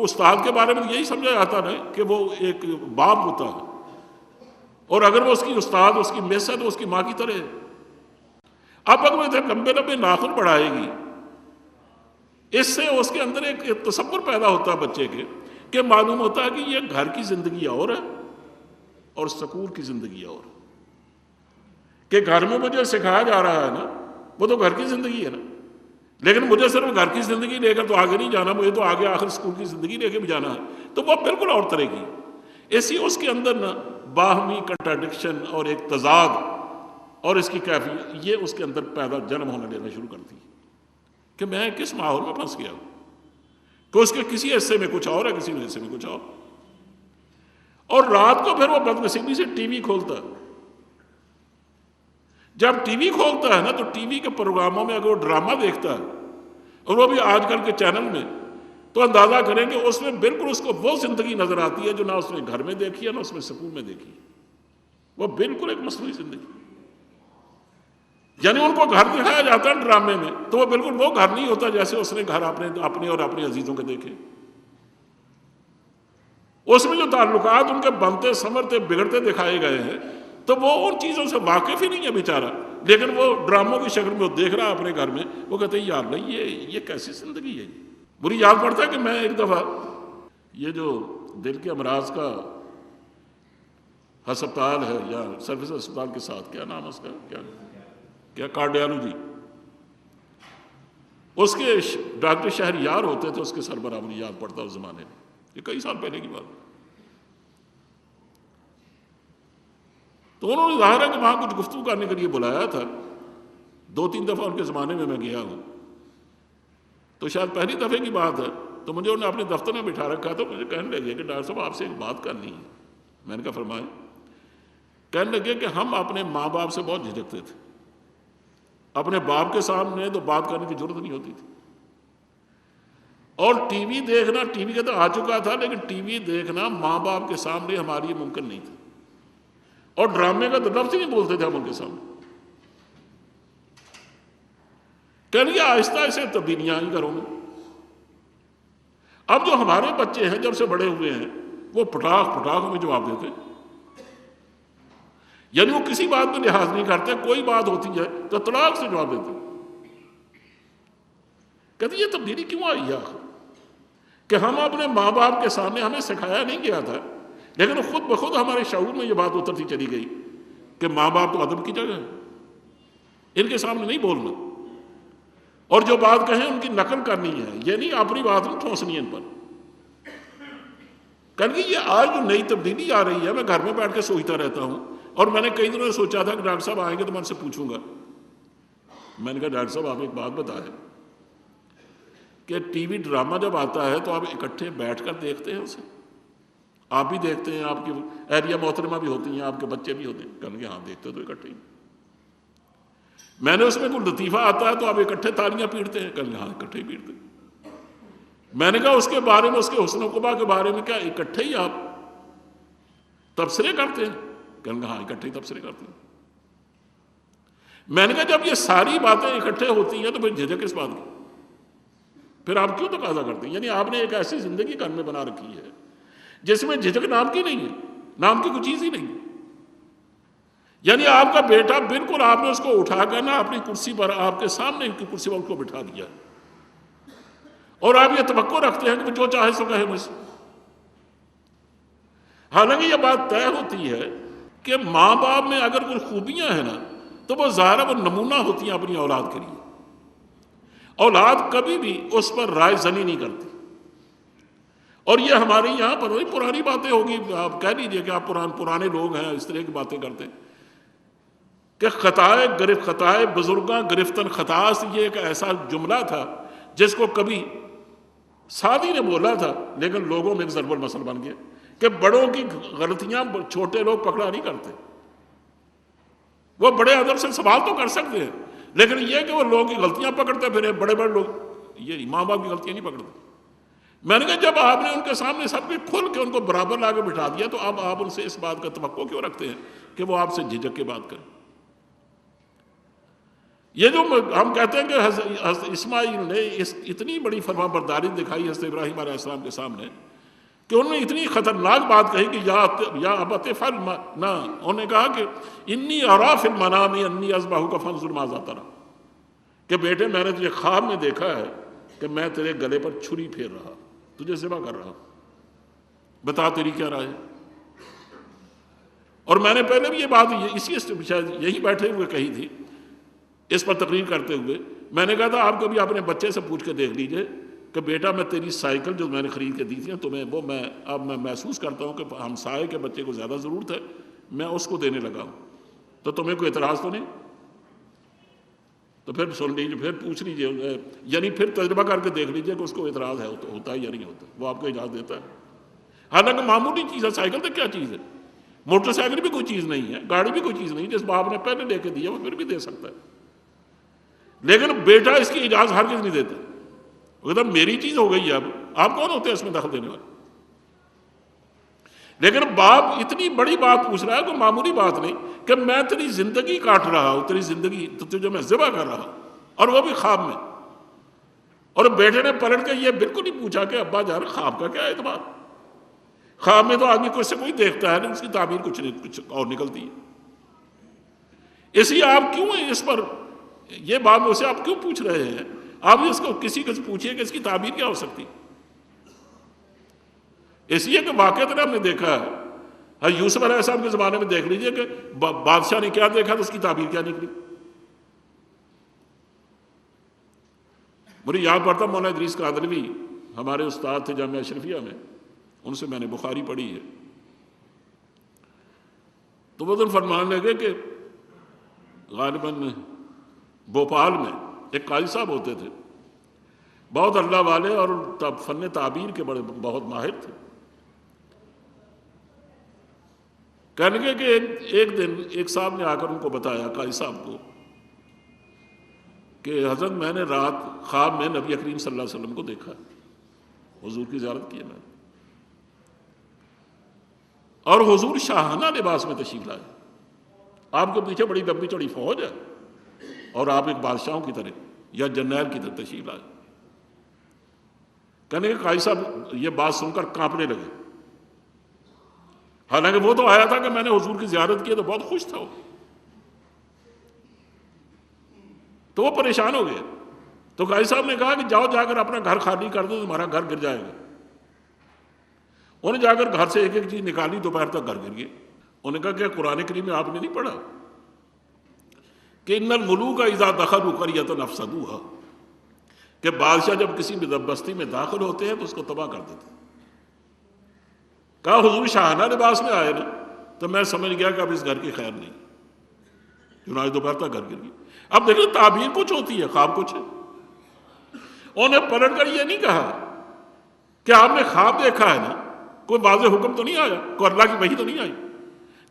استاد کے بارے میں یہی سمجھا جاتا نا کہ وہ ایک باپ ہوتا ہے، اور اگر وہ اس کی استاد اس کی میس ہے تو اس کی ماں کی طرح ہے. اب اگر وہ لمبے لمبے ناخن بڑھائے گی، اس سے اس کے اندر ایک تصور پیدا ہوتا ہے بچے کے، کہ معلوم ہوتا ہے کہ یہ گھر کی زندگی اور ہے اور سکول کی زندگی اور. کہ گھر میں مجھے سکھایا جا رہا ہے نا وہ تو گھر کی زندگی ہے نا، لیکن مجھے صرف گھر کی زندگی لے کر تو آگے نہیں جانا، مجھے تو آگے آخر سکول کی زندگی لے کے بھی جانا ہے. تو وہ بالکل اور طرح کی ایسی اس کے اندر نا باہمی کنٹراڈکشن اور ایک تضاد اور اس کی کیفیت یہ اس کے اندر جنم ہونے لینا شروع کرتی ہے کہ میں کس ماحول میں پھنس گیا ہوں، کہ اس کے کسی حصے میں کچھ اور ہے، کسی حصے میں کچھ اور. اور رات کو پھر وہ بدنصیبی سے ٹی وی کھولتا ہے. جب ٹی وی کھولتا ہے نا تو ٹی وی کے پروگراموں میں اگر وہ ڈرامہ دیکھتا ہے، اور وہ بھی آج کل کے چینل میں، تو اندازہ کریں کہ اس میں بالکل اس کو وہ زندگی نظر آتی ہے جو نہ اس نے گھر میں دیکھی ہے نہ اس میں سکول میں دیکھی ہے. وہ بالکل ایک مصنوعی زندگی. یعنی ان کو گھر دکھایا جاتا ہے ڈرامے میں تو وہ بالکل وہ گھر نہیں ہوتا جیسے اس نے گھر اپنے اور اپنے عزیزوں کے دیکھے. اس میں جو تعلقات ان کے بنتے سنورتے بگڑتے دکھائے گئے ہیں تو وہ ان چیزوں سے واقف ہی نہیں ہے بیچارہ، لیکن وہ ڈراموں کی شکل میں وہ دیکھ رہا ہے اپنے گھر میں. وہ کہتے ہیں یار نہیں یہ کیسی زندگی ہے. مجھے یاد پڑتا ہے کہ میں ایک دفعہ یہ جو دل کے امراض کا ہسپتال ہے یا سروس ہسپتال کے ساتھ کیا نام ہے اس کا، کیا کارڈیالوجی، اس کے ڈاکٹر شہریار ہوتے تھے اس کے سربراہ. مجھے یاد پڑتا اس زمانے میں، یہ کئی سال پہلے کی بات. تو انہوں نے ظاہر ہے کہ وہاں کچھ گفتگو کرنے کے لیے بلایا تھا. 2-3 دفعہ ان کے زمانے میں گیا ہوں، تو شاید پہلی دفعے کی بات ہے. تو مجھے انہوں نے اپنے دفتر میں بٹھا رکھا تو مجھے کہنے لگے کہ ڈاکٹر صاحب آپ سے ایک بات کرنی ہے. میں نے کہا فرمائیں. کہنے لگے کہ ہم اپنے ماں باپ سے بہت جھجکتے تھے، اپنے باپ کے سامنے تو بات کرنے کی ضرورت نہیں ہوتی تھی. اور ٹی وی دیکھنا، ٹی وی کا تو آ چکا تھا، لیکن ٹی وی دیکھنا ماں باپ کے سامنے ہمارے لیے ممکن نہیں تھا. اور ڈرامے کا تو لفظ ہی نہیں بولتے تھے ہم ان کے سامنے. کہہ لیا آہستہ آہستہ تبدیلیاں ہی کروں گے. اب جو ہمارے بچے ہیں جب سے بڑے ہوئے ہیں وہ پٹاخ ہمیں جواب دیتے ہیں. یعنی وہ کسی بات میں لحاظ نہیں کرتے، کوئی بات ہوتی ہے تو طلاق سے جواب دیتے. کہتے یہ تبدیلی کیوں آئی ہے آخر؟ کہ ہم اپنے ماں باپ کے سامنے ہمیں سکھایا نہیں گیا تھا، لیکن خود بخود ہمارے شعور میں یہ بات اترتی چلی گئی کہ ماں باپ تو ادب کی جگہ ہے، ان کے سامنے نہیں بولنا، اور جو بات کہیں ان کی نقل کرنی ہے، یہ نہیں اپنی بات میں ٹھونسنی ہے ان پر. کہ یہ آج جو نئی تبدیلی آ رہی ہے میں گھر میں بیٹھ کے سوچتا رہتا ہوں، اور میں نے کئی دنوں سے سوچا تھا کہ ڈاکٹر صاحب آئیں گے تو میں ان سے پوچھوں گا. میں نے کہا ڈاکٹر صاحب آپ ایک بات بتائیں کہ ٹی وی ڈرامہ جب آتا ہے تو آپ اکٹھے بیٹھ کر دیکھتے ہیں اسے؟ آپ بھی دیکھتے ہیں، آپ کی اہلیہ محترمہ بھی ہوتی ہیں، آپ کے بچے بھی ہوتے ہیں. کہنے کہ ہاں دیکھتے تو اکٹھے ہی. میں نے اس میں کوئی لطیفہ آتا ہے تو آپ اکٹھے تالیاں پیٹتے ہیں؟ کہنے ہاں اکٹھے ہی پیٹتے ہیں۔ میں نے کہا اس کے بارے میں، اس کے حسن و قبح کے بارے میں کیا اکٹھے ہی آپ تبصرے کرتے ہیں؟ کہنے ہاں اکٹھے ہی تبصرے کرتے ہیں۔ میں نے کہا جب یہ ساری باتیں اکٹھے ہوتی ہیں تو پھر جھجک کس بات کی؟ پھر آپ کیوں تقاضا کرتے ہیں؟ یعنی آپ نے ایک ایسی زندگی گھر میں بنا رکھی ہے جس میں جھجک نام کی نہیں ہے، نام کی کوئی چیز ہی نہیں ہے۔ یعنی آپ کا بیٹا بالکل آپ نے اس کو اٹھا کر نا اپنی کرسی پر، آپ کے سامنے کی کرسی پر اس کو بٹھا دیا، اور آپ یہ توقع رکھتے ہیں کہ جو چاہے سو کہے مجھ سے۔ حالانکہ یہ بات طے ہوتی ہے کہ ماں باپ میں اگر کوئی خوبیاں ہیں نا تو وہ ظاہر ہے وہ نمونہ ہوتی ہیں اپنی اولاد کے لیے۔ اولاد کبھی بھی اس پر رائے زنی نہیں کرتی، اور یہ ہمارے یہاں پر وہی پرانی باتیں ہوگی، آپ کہہ لیجئے کہ آپ پرانے لوگ ہیں اس طرح کی باتیں کرتے ہیں کہ خطائے بزرگاں گرفتن خطاست، یہ ایک ایسا جملہ تھا جس کو کبھی سعدی نے بولا تھا لیکن لوگوں میں ایک ضرب المثل بن گیا کہ بڑوں کی غلطیاں چھوٹے لوگ پکڑا نہیں کرتے۔ وہ بڑے ادب سے سوال تو کر سکتے ہیں لیکن یہ کہ وہ لوگوں کی غلطیاں پکڑتے پھر بڑے لوگ یہ ماں باپ کی غلطیاں نہیں پکڑتے۔ میں نے کہا جب آپ نے ان کے سامنے سب کے کھل کے ان کو برابر لا کے بٹھا دیا تو اب آپ ان سے اس بات کا توقع کیوں رکھتے ہیں کہ وہ آپ سے جھجک کے بات کریں؟ یہ جو ہم کہتے ہیں کہ حضرت اسماعیل نے اتنی بڑی فرما برداری دکھائی حضرت ابراہیم علیہ السلام کے سامنے کہ انہوں نے اتنی خطرناک بات کہی کہ یا ابت افعل نہ، انہوں نے کہا کہ انی ارا فی المنام انی اذبحک فانظر ماذا تری، کہ بیٹے میں نے تجھے خواب میں دیکھا ہے کہ میں تیرے گلے پر چھری پھیر رہا، تجھے ذبح کر رہا، بتا تیری کیا رائے ہے؟ اور میں نے پہلے بھی یہ بات اسی شاید یہی بیٹھے ہوئے کہی تھی اس پر تقریر کرتے ہوئے، میں نے کہا تھا آپ کبھی اپنے بچے سے پوچھ کے دیکھ لیجئے کہ بیٹا میں تیری سائیکل جو میں نے خرید کے دی تھی تمہیں وہ اب میں محسوس کرتا ہوں کہ ہمسائے کے بچے کو زیادہ ضرورت ہے، میں اس کو دینے لگا ہوں، تو تمہیں کوئی اعتراض تو نہیں؟ تو پھر سن لیجیے، پھر پوچھ لیجیے، یعنی پھر تجربہ کر کے دیکھ لیجیے کہ اس کو اعتراض ہے ہوتا ہے یا نہیں ہوتا، وہ آپ کو اجازت دیتا ہے۔ حالانکہ معمولی چیز ہے، سائیکل تو کیا چیز ہے، موٹر سائیکل بھی کوئی چیز نہیں ہے، گاڑی بھی کوئی چیز نہیں، جس باپ نے پہلے لے کے دیا وہ پھر بھی دے سکتا ہے، لیکن بیٹا اس کی اجازت ہرگز نہیں دیتا، وہ کہتا میری چیز ہو گئی ہے، اب آپ کون ہوتے ہیں اس میں دخل دینے والے؟ لیکن باپ اتنی بڑی بات پوچھ رہا ہے، کوئی معمولی بات نہیں کہ میں تیری زندگی کاٹ رہا ہوں، تیری زندگی تو تجھے میں ذبح کر رہا ہوں، اور وہ بھی خواب میں۔ اور بیٹے نے پلٹ کے یہ بالکل نہیں پوچھا کہ ابا جان خواب کا کیا اعتبار، خواب میں تو آدمی کچھ سے کوئی دیکھتا ہے نا، اس کی تعبیر کچھ اور نکلتی ہے، اس لیے آپ کیوں اس پر یہ بات مجھ سے آپ کیوں پوچھ رہے ہیں؟ آپ اس کو کسی کو پوچھئے کہ اس کی تعبیر کیا ہو سکتی، اس لیے کہ واقعہ ہم نے دیکھا ہے، یوسف علیہ السلام کے زمانے میں دیکھ لیجئے کہ بادشاہ نے کیا دیکھا تو اس کی تعبیر کیا نکلی۔ مجھے یاد پڑتا مولانا ادریس قادری ہمارے استاد تھے جامعہ اشرفیہ میں، ان سے میں نے بخاری پڑھی ہے، تو وہ دن فرمانے لگے کہ غالباً بھوپال میں ایک قاضی صاحب ہوتے تھے، بہت اللہ والے اور فن تعبیر کے بہت ماہر تھے۔ کہنے لگے کہ ایک دن ایک صاحب نے آ کر ان کو بتایا، قاضی صاحب کو، کہ حضرت میں نے رات خواب میں نبی کریم صلی اللہ علیہ وسلم کو دیکھا، حضور کی زیارت کی ہے میں نے، اور حضور شاہانہ لباس میں تشریف لائے، آپ کے پیچھے بڑی لمبی چوڑی فوج ہے اور آپ ایک بادشاہوں کی طرح یا جرنیل کی طرح تشریف لائے۔ کہنے کہ قاضی صاحب یہ بات سن کر کانپنے لگے، حالانکہ وہ تو آیا تھا کہ میں نے حضور کی زیارت کی تو بہت خوش تھا وہ، تو وہ پریشان ہو گئے۔ تو قاضی صاحب نے کہا کہ جاؤ جا کر اپنا گھر خالی کر دو، تمہارا گھر گر جائے گا۔ انہوں نے جا کر گھر سے ایک ایک چیز نکالی، دوپہر تک گھر گر گئے۔ انہوں نے کہا کہ قرآن کریم میں آپ نے نہیں پڑھا کہ ان الملوک اذا دخلوا قریۃ افسدوها، کہ بادشاہ جب کسی بستی میں داخل ہوتے ہیں تو اس کو تباہ کر دیتے ہیں۔ کہا حضور شاہانہ لباس میں آئے نا تو میں سمجھ گیا کہ اب اس گھر کی خیر نہیں، چنانچہ دوپہر تک گھر گر گئی۔ اب دیکھیں تعبیر کچھ ہوتی ہے، خواب کچھ ہے۔ انہوں نے پلٹ کر یہ نہیں کہا کہ آپ نے خواب دیکھا ہے نا، کوئی واضح حکم تو نہیں آیا، کوئی اللہ کی وحی تو نہیں آئی،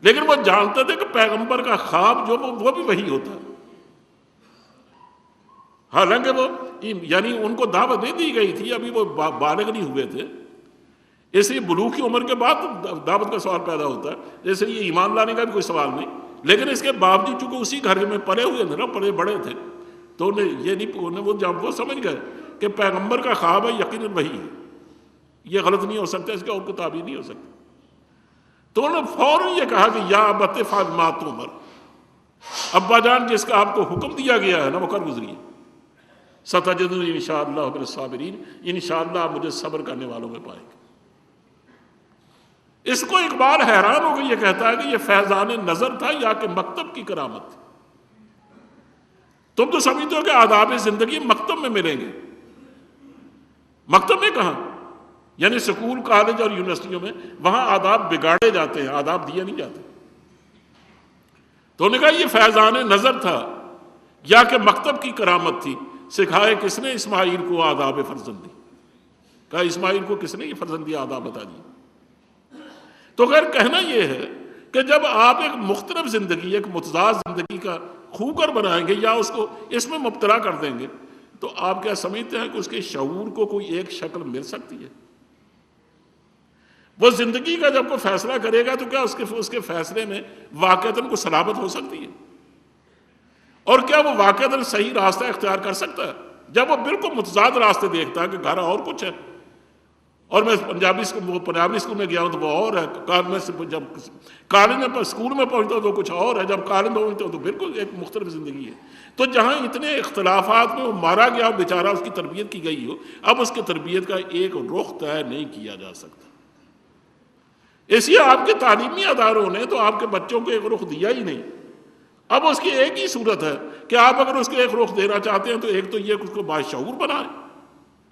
لیکن وہ جانتے تھے کہ پیغمبر کا خواب جو وہ بھی وحی ہوتا ہے، حالانکہ وہ یعنی ان کو دعوت نہیں دی گئی تھی، ابھی وہ بالغ نہیں ہوئے تھے، اس لیے بلوغ کی عمر کے بعد دعوت کا سوال پیدا ہوتا ہے، جیسے یہ ایمان لانے کا بھی کوئی سوال نہیں، لیکن اس کے باوجود چونکہ اسی گھر میں پلے ہوئے تھے نا، پلے بڑے تھے، تو جب وہ سمجھ گئے کہ پیغمبر کا خواب ہے یقیناً وہی ہے، یہ غلط نہیں ہو سکتا، اس کا اور کوئی تعبیر نہیں ہو سکتا، تو انہوں نے فوراً یہ کہا کہ یا ابت افعل ما تؤمر، ابا جان جس کا آپ کو حکم دیا گیا ہے نا وہ کر گزریے، ستجدنی انشاءاللہ من الصابرین، انشاءاللہ آپ مجھے صبر کرنے والوں میں پائیں گے۔ اس کو اقبال حیران ہو کے یہ کہتا ہے کہ یہ فیضان نظر تھا یا کہ مکتب کی کرامت تھی؟ تم تو سمجھتے ہو کہ آداب زندگی مکتب میں ملیں گے، مکتب میں کہاں؟ یعنی سکول، کالج اور یونیورسٹیوں میں وہاں آداب بگاڑے جاتے ہیں، آداب دیے نہیں جاتے۔ تو انہوں نے کہا یہ فیضان نظر تھا یا کہ مکتب کی کرامت تھی، سکھائے کس نے اسماعیل کو آداب فرزندی؟ کہا اسماعیل کو کس نے یہ فرزندی آداب بتا دی؟ تو خیر کہنا یہ ہے کہ جب آپ ایک مختلف زندگی، ایک متضاد زندگی کا خوکر بنائیں گے یا اس کو اس میں مبتلا کر دیں گے، تو آپ کیا سمجھتے ہیں کہ اس کے شعور کو کوئی ایک شکل مل سکتی ہے؟ وہ زندگی کا جب کوئی فیصلہ کرے گا تو کیا اس کے فیصلے میں واقعتاً کوئی صلابت ہو سکتی ہے؟ اور کیا وہ واقعتاً صحیح راستہ اختیار کر سکتا ہے جب وہ بالکل متضاد راستے دیکھتا ہے کہ گھر اور کچھ ہے، اور میں پنجابی اسکول میں گیا ہوں تو وہ اور ہے، جب کالج میں اسکول میں پہنچتا ہوں تو کچھ اور ہے، جب کالج میں پہنچتا ہوں تو بالکل ایک مختلف زندگی ہے۔ تو جہاں اتنے اختلافات میں وہ مارا گیا ہو بیچارہ، اس کی تربیت کی گئی ہو، اب اس کی تربیت کا ایک رخ طے نہیں کیا جا سکتا۔ اس لیے آپ کے تعلیمی اداروں نے تو آپ کے بچوں کو ایک رخ دیا ہی نہیں۔ اب اس کی ایک ہی صورت ہے کہ آپ اگر اس کو ایک رخ دینا چاہتے ہیں تو ایک تو یہ کہ اس کو باشعور بنائیں،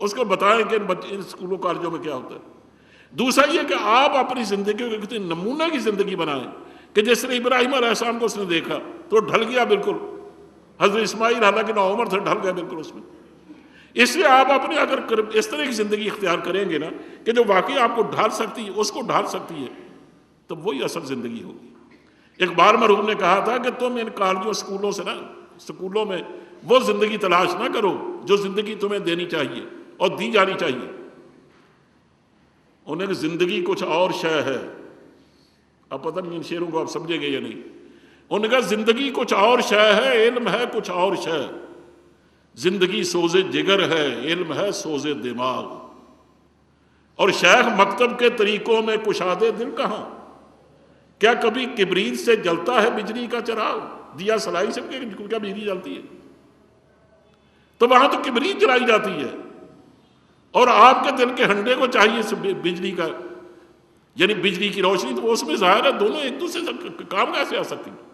اس کو بتائیں کہ ان اسکولوں کالجوں میں کیا ہوتا ہے۔ دوسرا یہ کہ آپ اپنی زندگی کو کتنے نمونہ کی زندگی بنائیں کہ جس نے ابراہیم علیہ السلام کو اس نے دیکھا تو ڈھل گیا بالکل، حضرت اسماعیل حالانکہ نوعمر تھے ڈھل گیا بالکل اس میں۔ اس لیے آپ اپنے اگر اس طرح کی زندگی اختیار کریں گے نا کہ جو واقعی آپ کو ڈھال سکتی ہے، اس کو ڈھال سکتی ہے، تو وہی اصل زندگی ہوگی۔ اقبال مرحوم نے کہا تھا کہ تم ان کالجوں سکولوں میں وہ زندگی تلاش نہ کرو جو زندگی تمہیں دینی چاہیے اور دی جانی چاہیے۔ انہیں کہ زندگی کچھ اور شے ہے، اب پتہ نہیں ان شعروں کو آپ سمجھیں گے یا نہیں۔ انہوں نے کہا زندگی کچھ اور شے ہے، علم ہے کچھ اور شے، زندگی سوز جگر ہے، علم ہے سوز دماغ، اور شیخ مکتب کے طریقوں میں کشادے دل کہاں؟ کیا کبھی کبریت سے جلتا ہے بجلی کا چراغ؟ دیا سلائی سے کیا بجلی جلتی ہے؟ تو وہاں تو کبریت جلائی جاتی ہے، اور آپ کے دل کے ہنڈے کو چاہیے بجلی کا، یعنی بجلی کی روشنی، تو اس میں ظاہر ہے دونوں ایک دوسرے سے کام کیسے آ سکتی ہیں؟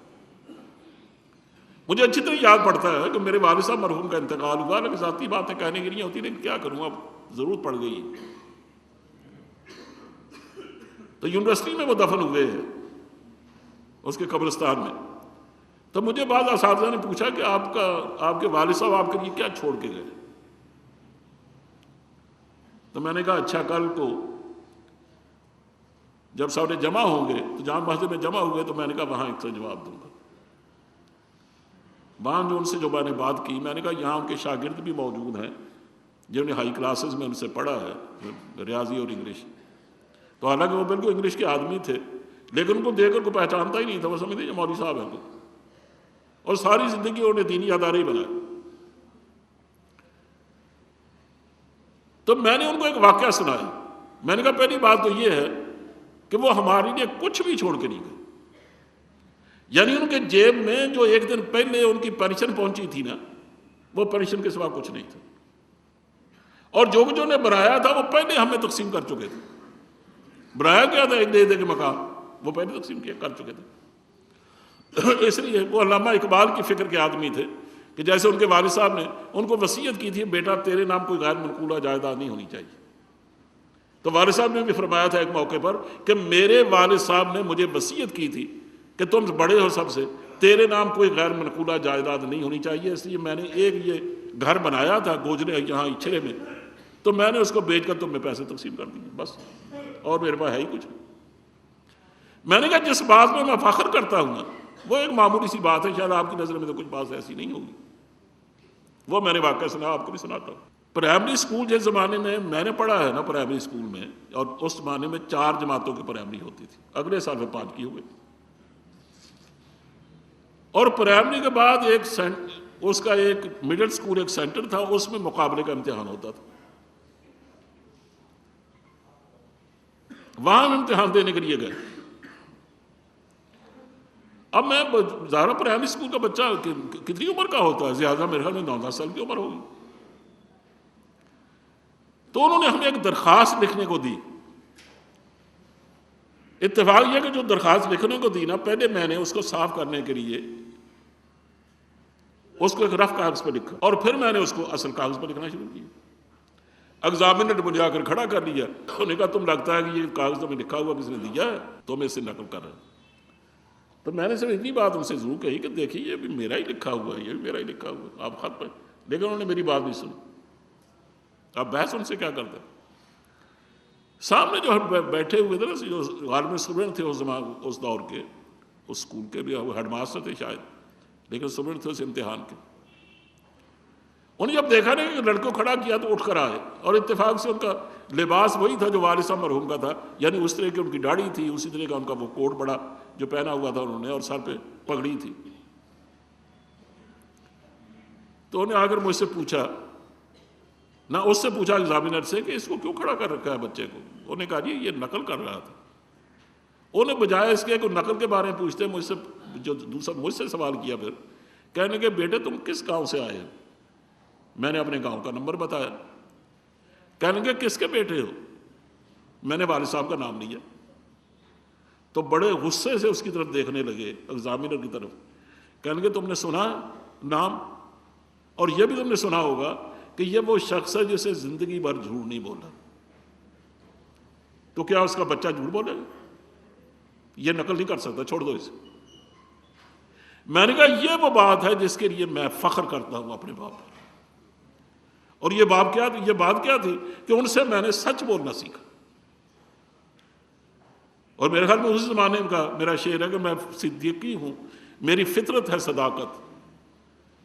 مجھے اچھی طرح یاد پڑتا ہے کہ میرے والد صاحب مرحوم کا انتقال ہوا، لیکن ذاتی باتیں کہنے کی نہیں ہوتی، لیکن کیا کروں اب ضرورت پڑ گئی۔ تو یونیورسٹی میں وہ دفن ہوئے ہیں اس کے قبرستان میں۔ تو مجھے بعض اساتذہ نے پوچھا کہ آپ کے والد صاحب آپ کے لیے کیا چھوڑ کے گئے؟ تو میں نے کہا اچھا کل کو جب سارے جمع ہوں گے تو جامع مسجد میں جمع ہوئے تو میں نے کہا وہاں ایک سے جواب دوں گا۔ وہاں جو ان سے جو میں نے بات کی، میں نے کہا یہاں ان کے شاگرد بھی موجود ہیں جنہوں نے ہائی کلاسز میں ان سے پڑھا ہے، ریاضی اور انگلش، تو حالانکہ وہ بالکل انگلش کے آدمی تھے لیکن ان کو دیکھ کر کو پہچانتا ہی نہیں تھا، وہ سمجھتے یہ مولوی صاحب ہیں، اور ساری زندگی انہوں نے دینی ادارے ہی بنائے۔ تو میں نے ان کو ایک واقعہ سنایا، میں نے کہا پہلی بات تو یہ ہے کہ وہ ہمارے لیے کچھ بھی چھوڑ کے نہیں گئے، یعنی ان کے جیب میں جو ایک دن پہلے ان کی پینشن پہنچی تھی نا، وہ پینشن کے سوا کچھ نہیں تھا، اور جو کچھ انہوں نے بنایا تھا وہ پہلے ہمیں تقسیم کر چکے تھے۔ بنایا کیا تھا؟ ایک دے کے مکان، وہ پہلے تقسیم کر چکے تھے۔ اس لیے وہ علامہ اقبال کی فکر کے آدمی تھے کہ جیسے ان کے والد صاحب نے ان کو وصیت کی تھی بیٹا تیرے نام کوئی غیر منقولہ جائیداد نہیں ہونی چاہیے، تو والد صاحب نے بھی فرمایا تھا ایک موقع پر کہ میرے والد صاحب نے مجھے وصیت کی تھی کہ تم بڑے ہو سب سے، تیرے نام کوئی غیر منقولہ جائیداد نہیں ہونی چاہیے، اس لیے میں نے ایک یہ گھر بنایا تھا گوجرے یہاں اچھرے میں، تو میں نے اس کو بیچ کر تمہیں پیسے تقسیم کر دیے بس، اور میرے پاس ہے ہی کچھ۔ میں نے کہا جس بات میں میں فخر کرتا ہوں وہ ایک معمولی سی بات ہے، شاید آپ کی نظر میں تو کچھ بات ایسی نہیں ہوگی، وہ میں نے واقعہ سنا، آپ کو بھی سناتا ہوں۔ پرائمری اسکول جس زمانے میں نے پڑھا ہے نا پرائمری اسکول میں، اور اس زمانے میں 4 جماعتوں کی پرائمری ہوتی تھی، اگلے سال میں 5 کی ہوئے، اور پرائمری کے بعد اس کا ایک مڈل اسکول ایک سینٹر تھا، اس میں مقابلے کا امتحان ہوتا تھا، وہاں ہم امتحان دینے کے لیے گئے۔ اب میں ظاہر پرائمری اسکول کا بچہ کتنی عمر کا ہوتا ہے؟ زیادہ میرے خیال میں 9-10 سال کی عمر ہوگی۔ تو انہوں نے ہمیں ایک درخواست لکھنے کو دی۔ اتفاق یہ کہ جو درخواست لکھنے کو دی نا، پہلے میں نے اس کو صاف کرنے کے لیے اس کو ایک رف کاغذ پہ لکھا، اور پھر میں نے اس کو اصل کاغذ پہ لکھنا شروع کیا۔ ایگزامینر نے مجھے آ کر کھڑا کر لیا، انہوں نے کہا تم لگتا ہے کہ یہ کاغذ تمہیں لکھا ہوا کس نے دیا ہے، تم اس سے نقل کر رہے ہیں۔ تو میں نے صرف اتنی بات ان سے ضرور کہی کہ دیکھیے یہ بھی میرا ہی لکھا ہوا ہے، یہ بھی میرا ہی لکھا ہوا ہے، آپ خط پہ، لیکن انہوں نے میری بات نہیں سنی۔ آپ بحث ان سے کیا کرتے؟ سامنے جو بیٹھے ہوئے تھے نا، جو غالب اسٹوڈنٹ تھے اس دور کے، اس اسکول کے بھی ہیڈ ماسٹر تھے شاید، لیکن اسٹوڈنٹ تھے اس امتحان کے، انہوں نے جب دیکھا نہیں کہ لڑکوں کھڑا کیا تو اٹھ کر آئے، اور اتفاق سے ان کا لباس وہی تھا جو والد صاحب مرحوم کا تھا، یعنی اس طرح کی ان کی داڑھی تھی، اسی طرح کا ان کا وہ کوٹ بڑا جو پہنا ہوا تھا انہوں نے، اور سر پہ پگڑی تھی۔ تو انہوں نے آ کر مجھ سے پوچھا، نہ اس سے پوچھا ایگزامینر سے کہ اس کو کیوں کھڑا کر رکھا ہے بچے کو؟ انہوں نے کہا جی یہ نقل کر رہا تھا۔ انہوں نے بجائے اس کے کہ نقل کے بارے میں پوچھتے مجھ سے، جو دوسرا مجھ سے سوال کیا، پھر کہنے کہ بیٹے تم کس گاؤں سے آئے ہو؟ میں نے اپنے گاؤں کا نمبر بتایا۔ کہنے کہ کس کے بیٹے ہو؟ میں نے والد صاحب کا نام لیا۔ تو بڑے غصے سے اس کی طرف دیکھنے لگے، ایگزامینر کی طرف، کہنے کہ تم نے سنا نام، اور یہ بھی تم نے سنا ہوگا کہ یہ وہ شخص ہے جسے زندگی بھر جھوٹ نہیں بولا، تو کیا اس کا بچہ جھوٹ بولے گا؟ یہ نقل نہیں کر سکتا، چھوڑ دو اسے۔ میں نے کہا یہ وہ بات ہے جس کے لیے میں فخر کرتا ہوں اپنے باپ پر، اور یہ بات کیا تھی کہ ان سے میں نے سچ بولنا سیکھا۔ اور میرے خیال میں اس زمانے کا میرا شعر ہے کہ میں صدیقی ہوں، میری فطرت ہے صداقت،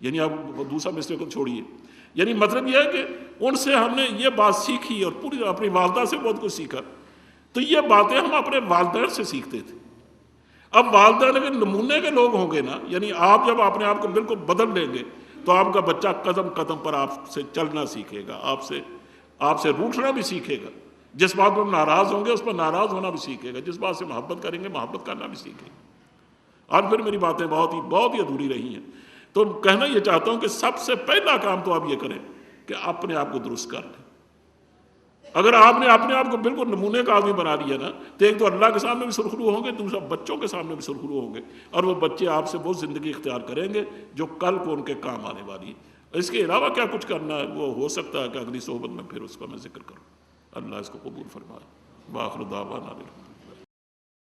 یعنی آپ دوسرا مسئلے کو چھوڑیے، یعنی مطلب یہ ہے کہ ان سے ہم نے یہ بات سیکھی، اور پوری اپنی والدہ سے بہت کچھ سیکھا۔ تو یہ باتیں ہم اپنے والدین سے سیکھتے تھے۔ اب والدین اگر نمونے کے لوگ ہوں گے نا، یعنی آپ جب اپنے آپ کو بالکل بدل لیں گے تو آپ کا بچہ قدم قدم پر آپ سے چلنا سیکھے گا، آپ سے روٹھنا بھی سیکھے گا، جس بات پر ناراض ہوں گے اس پر ناراض ہونا بھی سیکھے گا، جس بات سے محبت کریں گے محبت کرنا بھی سیکھے گا۔ آج پھر میری باتیں بہت ہی ادھوری رہی ہیں، تو کہنا یہ چاہتا ہوں کہ سب سے پہلا کام تو آپ یہ کریں کہ اپنے آپ کو درست کر لیں۔ اگر آپ نے اپنے آپ کو بالکل نمونے کا آدمی بنا لیا نا، تو ایک تو اللہ کے سامنے بھی سرخرو ہوں گے، دوسرا بچوں کے سامنے بھی سرخرو ہوں گے، اور وہ بچے آپ سے وہ زندگی اختیار کریں گے جو کل کو ان کے کام آنے والی ہے۔ اس کے علاوہ کیا کچھ کرنا ہے وہ ہو سکتا ہے کہ اگلی صحبت میں پھر اس کا میں ذکر کروں۔ اللہ اس کو قبول فرمائے۔ وآخر دعوانا